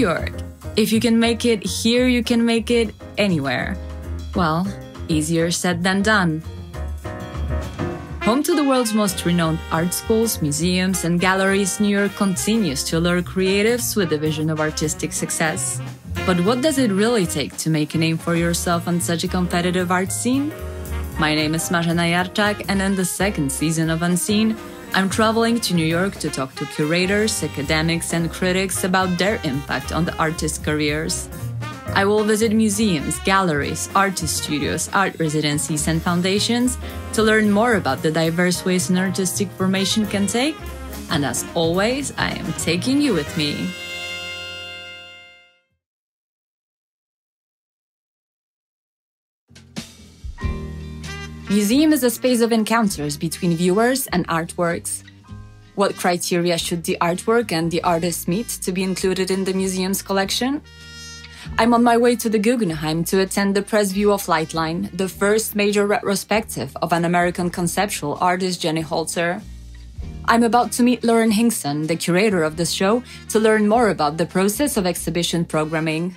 York. If you can make it here, you can make it anywhere. Well, easier said than done. Home to the world's most renowned art schools, museums, and galleries, New York continues to lure creatives with a vision of artistic success. But what does it really take to make a name for yourself on such a competitive art scene? My name is Marzena Jarczak, and in the second season of Unseen, I'm traveling to New York to talk to curators, academics, and critics about their impact on the artists' careers. I will visit museums, galleries, artist studios, art residencies, and foundations to learn more about the diverse ways an artistic formation can take. And as always, I am taking you with me. Museum is a space of encounters between viewers and artworks. What criteria should the artwork and the artist meet to be included in the museum's collection? I'm on my way to the Guggenheim to attend the press view of Lightline, the first major retrospective of an American conceptual artist, Jenny Holzer. I'm about to meet Lauren Hinkson, the curator of the show, to learn more about the process of exhibition programming.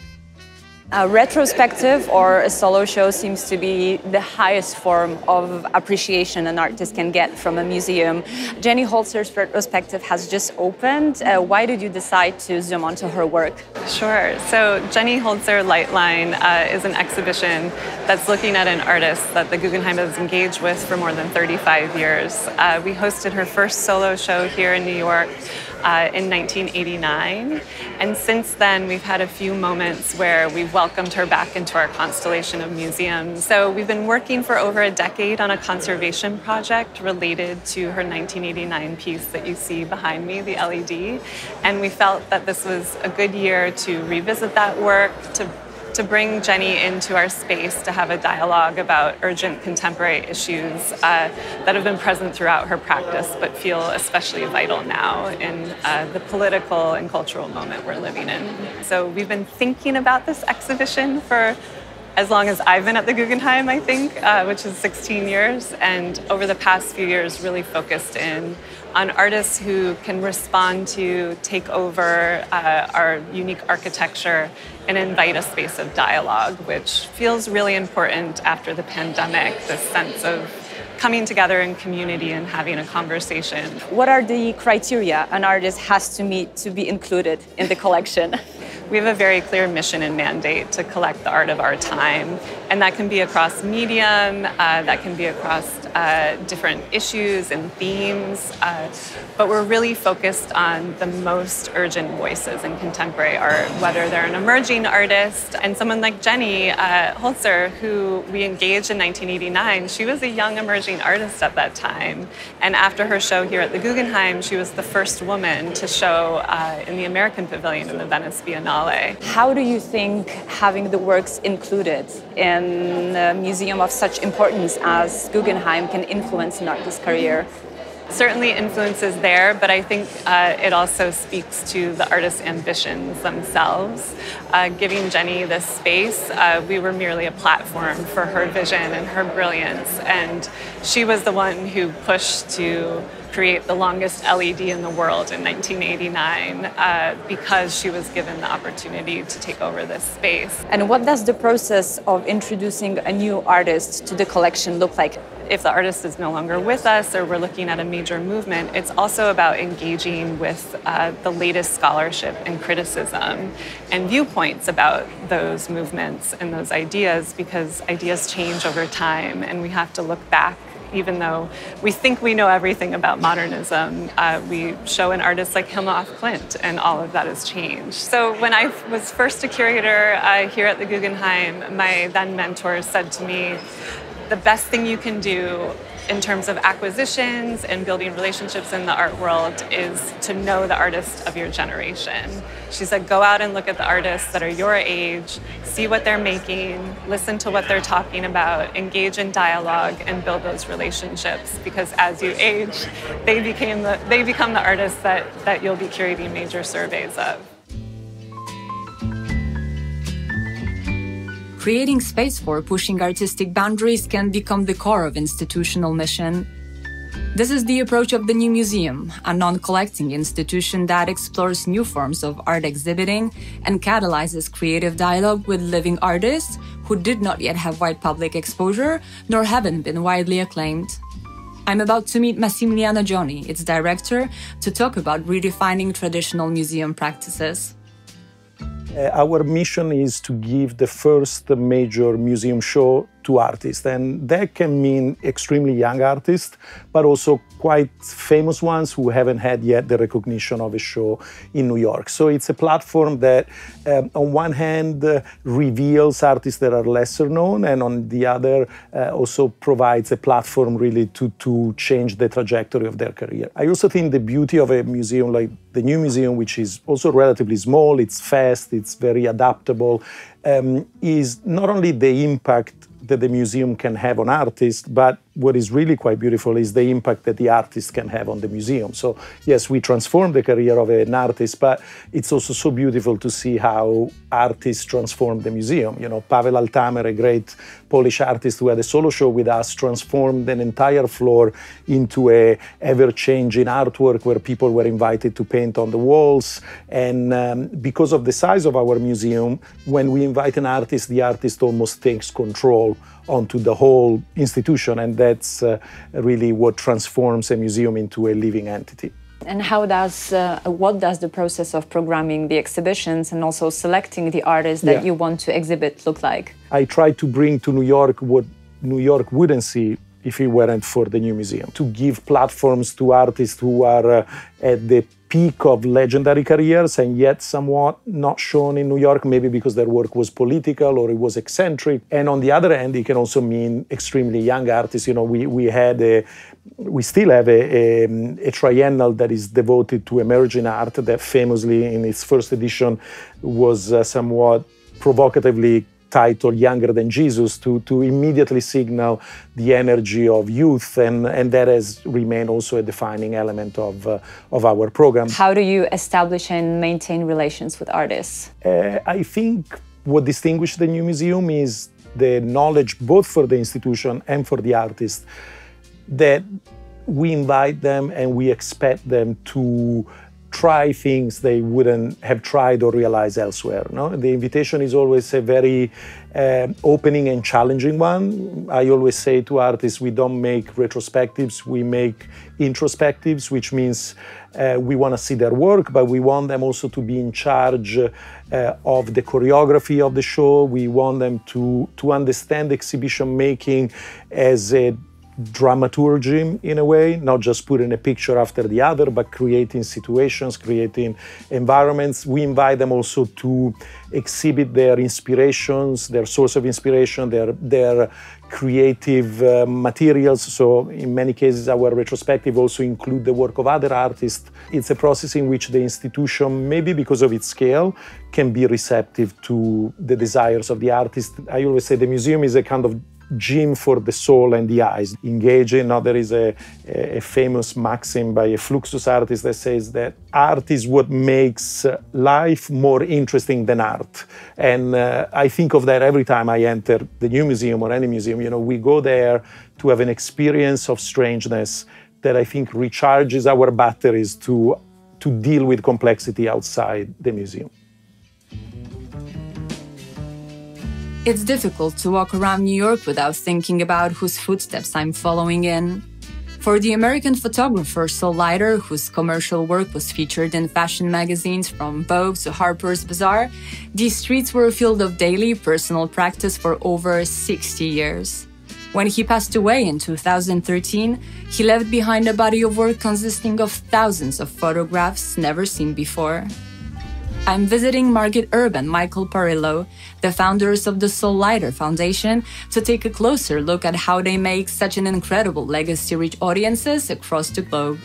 A retrospective or a solo show seems to be the highest form of appreciation an artist can get from a museum. Jenny Holzer's retrospective has just opened. Why did you decide to zoom onto her work? Sure. So Jenny Holzer Lightline is an exhibition that's looking at an artist that the Guggenheim has engaged with for more than 35 years. We hosted her first solo show here in New York in 1989. And since then, we've had a few moments where we've welcomed her back into our constellation of museums. So we've been working for over a decade on a conservation project related to her 1989 piece that you see behind me, the LED. And we felt that this was a good year to revisit that work, to bring Jenny into our space to have a dialogue about urgent contemporary issues that have been present throughout her practice but feel especially vital now in the political and cultural moment we're living in. So we've been thinking about this exhibition for as long as I've been at the Guggenheim, I think, which is 16 years, and over the past few years really focused in on artists who can respond to, take over our unique architecture and invite a space of dialogue, which feels really important after the pandemic, this sense of coming together in community and having a conversation. What are the criteria an artist has to meet to be included in the collection? We have a very clear mission and mandate to collect the art of our time, and that can be across medium, that can be across different issues and themes, but we're really focused on the most urgent voices in contemporary art, whether they're an emerging artist, and someone like Jenny Holzer, who we engaged in 1989, she was a young emerging artist at that time, and after her show here at the Guggenheim, she was the first woman to show in the American Pavilion in the Venice Biennale. How do you think having the works included in a museum of such importance as Guggenheim can influence an artist's career? Certainly influences there, but I think it also speaks to the artist's ambitions themselves. Giving Jenny this space, we were merely a platform for her vision and her brilliance, and she was the one who pushed to create the longest LED in the world in 1989 because she was given the opportunity to take over this space. And what does the process of introducing a new artist to the collection look like? If the artist is no longer with us or we're looking at a major movement, it's also about engaging with the latest scholarship and criticism and viewpoints about those movements and those ideas, because ideas change over time and we have to look back. Even though we think we know everything about modernism, we show an artist like Hilma af Klint, and all of that has changed. So when I was first a curator here at the Guggenheim, my then mentor said to me, the best thing you can do in terms of acquisitions and building relationships in the art world is to know the artists of your generation. She said, go out and look at the artists that are your age, see what they're making, listen to what they're talking about, engage in dialogue, and build those relationships. Because as you age, they become the artists that you'll be curating major surveys of. Creating space for pushing artistic boundaries can become the core of institutional mission. This is the approach of the New Museum, a non-collecting institution that explores new forms of art exhibiting and catalyzes creative dialogue with living artists who did not yet have wide public exposure nor haven't been widely acclaimed. I'm about to meet Massimiliano Gioni, its director, to talk about redefining traditional museum practices. Our mission is to give the first major museum show to artists, and that can mean extremely young artists, but also quite famous ones who haven't had yet the recognition of a show in New York. So it's a platform that, on one hand, reveals artists that are lesser known, and on the other, also provides a platform really to change the trajectory of their career. I also think the beauty of a museum like the New Museum, which is also relatively small, it's fast, it's very adaptable, is not only the impact that the museum can have on artists, but what is really quite beautiful is the impact that the artist can have on the museum. So yes, we transform the career of an artist, but it's also so beautiful to see how artists transform the museum. You know, Paweł Altamer, a great Polish artist who had a solo show with us, transformed an entire floor into a ever-changing artwork where people were invited to paint on the walls. And because of the size of our museum, when we invite an artist, the artist almost takes control onto the whole institution, and that's really what transforms a museum into a living entity. And what does the process of programming the exhibitions and also selecting the artists that you want to exhibit look like? I try to bring to New York what New York wouldn't see if it weren't for the New Museum, to give platforms to artists who are at the peak of legendary careers and yet somewhat not shown in New York, maybe because their work was political or it was eccentric. And on the other hand, it can also mean extremely young artists. You know, we still have a triennial that is devoted to emerging art that famously in its first edition was somewhat provocatively titled Younger Than Jesus, to immediately signal the energy of youth, and that has remained also a defining element of our program. How do you establish and maintain relations with artists? I think what distinguishes the New Museum is the knowledge, both for the institution and for the artist, that we invite them and we expect them to try things they wouldn't have tried or realized elsewhere. No? The invitation is always a very opening and challenging one. I always say to artists, we don't make retrospectives, we make introspectives, which means we want to see their work, but we want them also to be in charge of the choreography of the show. We want them to understand exhibition making as a dramaturgy in a way, not just putting a picture after the other, but creating situations, creating environments. We invite them also to exhibit their inspirations, their source of inspiration, their creative materials. So in many cases, our retrospective also include the work of other artists. It's a process in which the institution, maybe because of its scale, can be receptive to the desires of the artist. I always say the museum is a kind of gym for the soul and the eyes. Engaging. Now there is a famous maxim by a Fluxus artist that says that art is what makes life more interesting than art. And I think of that every time I enter the New Museum or any museum. You know, we go there to have an experience of strangeness that I think recharges our batteries to deal with complexity outside the museum. It's difficult to walk around New York without thinking about whose footsteps I'm following in. For the American photographer Saul Leiter, whose commercial work was featured in fashion magazines from Vogue to Harper's Bazaar, these streets were a field of daily personal practice for over 60 years. When he passed away in 2013, he left behind a body of work consisting of thousands of photographs never seen before. I'm visiting Margit Erb and Michael Parillo, the founders of the Saul Leiter Foundation, to take a closer look at how they make such an incredible legacy reach audiences across the globe.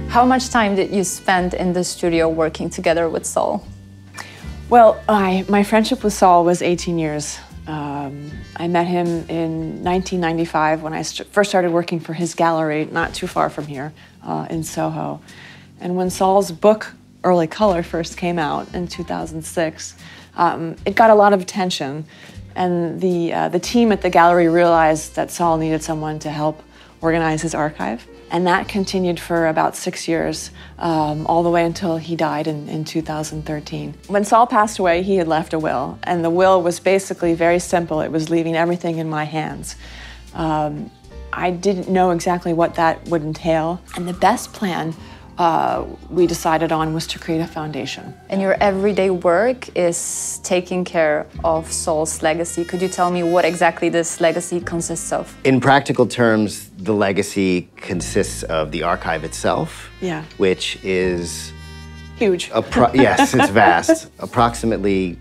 How much time did you spend in the studio working together with Saul? Well, my friendship with Saul was 18 years. I met him in 1995 when I first started working for his gallery, not too far from here, in Soho. And when Saul's book, Early Color, first came out in 2006, it got a lot of attention. And the team at the gallery realized that Saul needed someone to help organize his archive. And that continued for about 6 years, all the way until he died in 2013. When Saul passed away, he had left a will, and the will was basically very simple. It was leaving everything in my hands. I didn't know exactly what that would entail, and the best plan we decided on was to create a foundation. And your everyday work is taking care of Saul's legacy. Could you tell me what exactly this legacy consists of? In practical terms, the legacy consists of the archive itself, Yeah. which is Huge. yes, it's vast. Approximately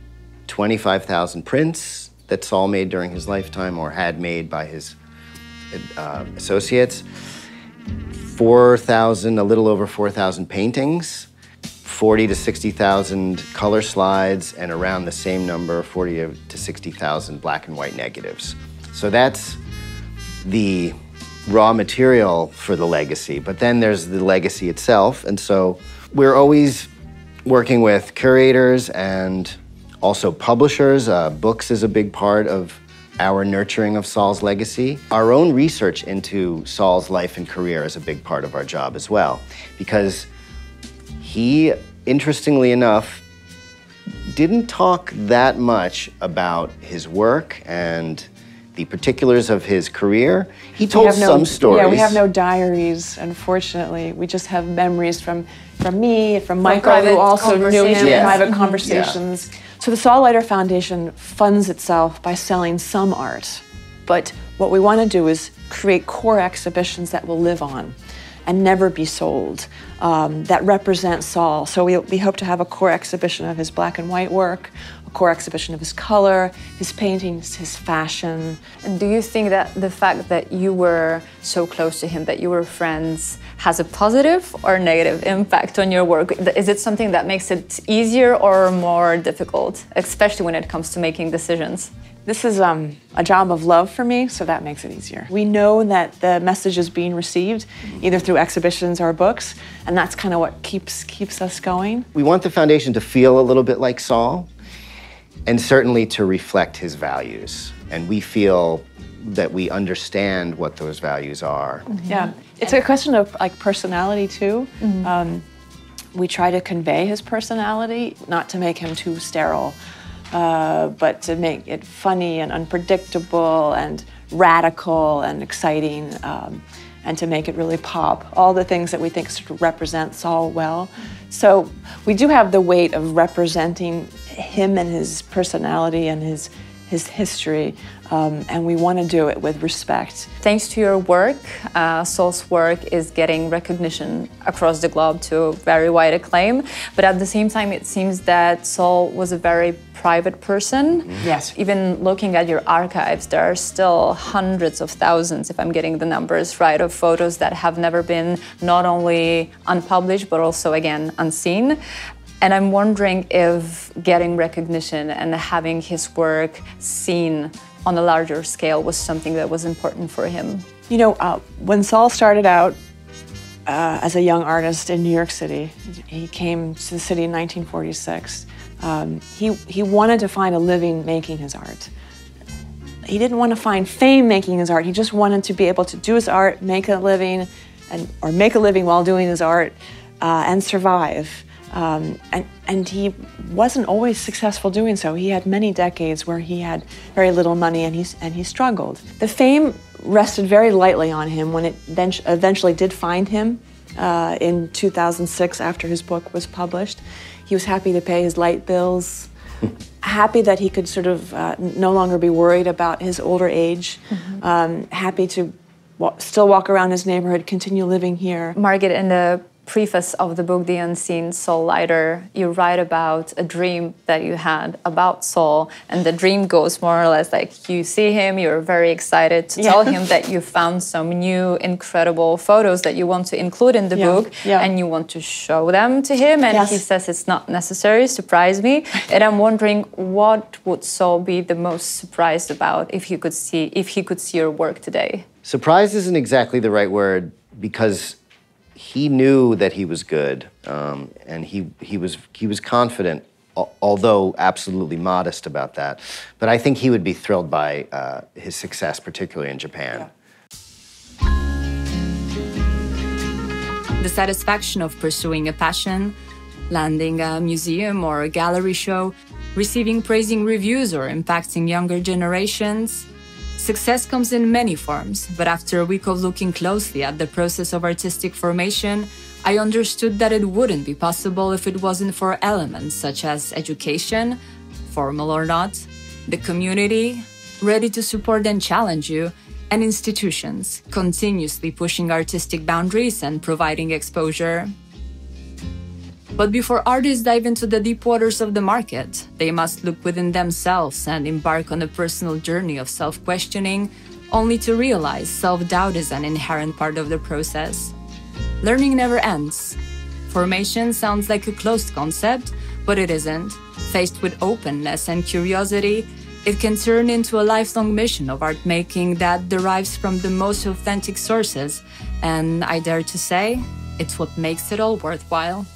25,000 prints that Saul made during his lifetime or had made by his associates. 4,000, a little over 4,000 paintings, 40 to 60,000 color slides, and around the same number, 40 to 60,000 black and white negatives. So that's the raw material for the legacy, but then there's the legacy itself, and so we're always working with curators and also publishers. Books is a big part of our nurturing of Saul's legacy. Our own research into Saul's life and career is a big part of our job as well, because he, interestingly enough, didn't talk that much about his work and the particulars of his career. He told some stories. Yeah, we have no diaries, unfortunately. We just have memories from me, from Michael, who also knew him, private conversations. Yeah. So the Saul Leiter Foundation funds itself by selling some art, but what we want to do is create core exhibitions that will live on and never be sold, that represent Saul. So we hope to have a core exhibition of his black and white work, a core exhibition of his color, his paintings, his fashion. And do you think that the fact that you were so close to him, that you were friends, has a positive or negative impact on your work? Is it something that makes it easier or more difficult, especially when it comes to making decisions? This is a job of love for me, so that makes it easier. We know that the message is being received, either through exhibitions or books, and that's kind of what keeps us going. We want the foundation to feel a little bit like Saul, and certainly to reflect his values. And we feel that we understand what those values are. Mm-hmm. Yeah, it's a question of like personality too. Mm-hmm. We try to convey his personality, not to make him too sterile, but to make it funny and unpredictable and radical and exciting, and to make it really pop. All the things that we think sort of represent Saul well. So we do have the weight of representing him and his personality and his history, and we want to do it with respect. Thanks to your work, Saul's work is getting recognition across the globe to very wide acclaim, but at the same time it seems that Saul was a very private person. Yes. Even looking at your archives, there are still hundreds of thousands, if I'm getting the numbers right, of photos that have never been not only unpublished, but also, again, unseen. And I'm wondering if getting recognition and having his work seen on a larger scale was something that was important for him. You know, when Saul started out as a young artist in New York City, he came to the city in 1946. He wanted to find a living making his art. He didn't want to find fame making his art. He just wanted to be able to do his art, make a living, or make a living while doing his art, and survive. And he wasn't always successful doing so. He had many decades where he had very little money and he struggled. The fame rested very lightly on him when it eventually did find him in 2006 after his book was published. He was happy to pay his light bills, happy that he could sort of no longer be worried about his older age, happy to still walk around his neighborhood, continue living here. Margit, in the preface of the book, The Unseen Saul Leiter, you write about a dream that you had about Saul, and the dream goes more or less like you see him, you're very excited to tell him that you found some new incredible photos that you want to include in the book, and you want to show them to him, and he says it's not necessary, surprise me. And I'm wondering, what would Saul be the most surprised about if he could see your work today? Surprised isn't exactly the right word, because he knew that he was good, and he was confident, although absolutely modest about that. But I think he would be thrilled by his success, particularly in Japan. The satisfaction of pursuing a passion, landing a museum or a gallery show, receiving praising reviews or impacting younger generations. Success comes in many forms, but after a week of looking closely at the process of artistic formation, I understood that it wouldn't be possible if it wasn't for elements such as education, formal or not, the community, ready to support and challenge you, and institutions, continuously pushing artistic boundaries and providing exposure. But before artists dive into the deep waters of the market, they must look within themselves and embark on a personal journey of self-questioning, only to realize self-doubt is an inherent part of the process. Learning never ends. Formation sounds like a closed concept, but it isn't. Faced with openness and curiosity, it can turn into a lifelong mission of art making that derives from the most authentic sources, and I dare to say, it's what makes it all worthwhile.